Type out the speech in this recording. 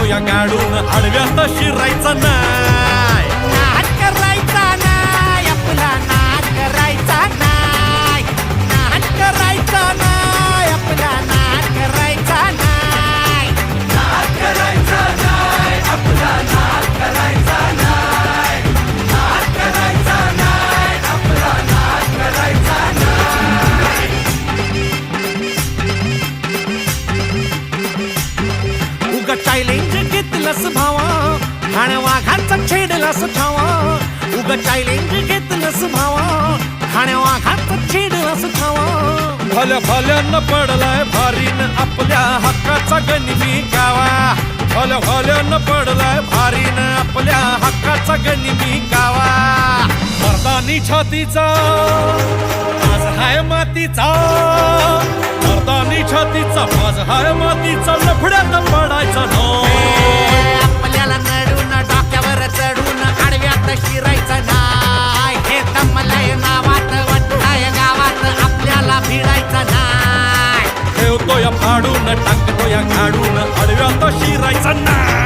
टाकतो या गाडून आडव्यात शिरायचा नाही. नाद करायचा नाही आपला, नाद करायचा नाही, नाद करायचा नाही आपला, नाद करायचा नाही, नाद करायचा नाही आपला, नाद करायचा नाही, नाद करायचा नाही आपला, नाद करायचा नाही. उगा चॅलेंज घेतलंस भावा, ठाण्या वाघाचा छेडलास ठावा. उगा चॅलेंज घेतलंस भावा, ठाण्या वाघाचा छेडलास ठावा. भल्या भल्यानं पडलाय भारीन आपल्या हक्काचा गनिमी गावा. भल्या भल्यानं पडलाय भारीन आपल्या हक्काचा गनिमी गावा. मर्दानी छातीचा आज हाय मातीचा, मर्दानी छातीचा आज हाय मातीचा, लफड्यात पडायचा नो. आपल्याला नडून डोक्यावर चढून आडव्यात शिरायचं नाही. हे दमलय नावात वट्टाय गावात आपल्याला भिडायचं नाही. ठेवतो या फाडून टाकतो या गाडून आडव्यात शिरायचा नाही.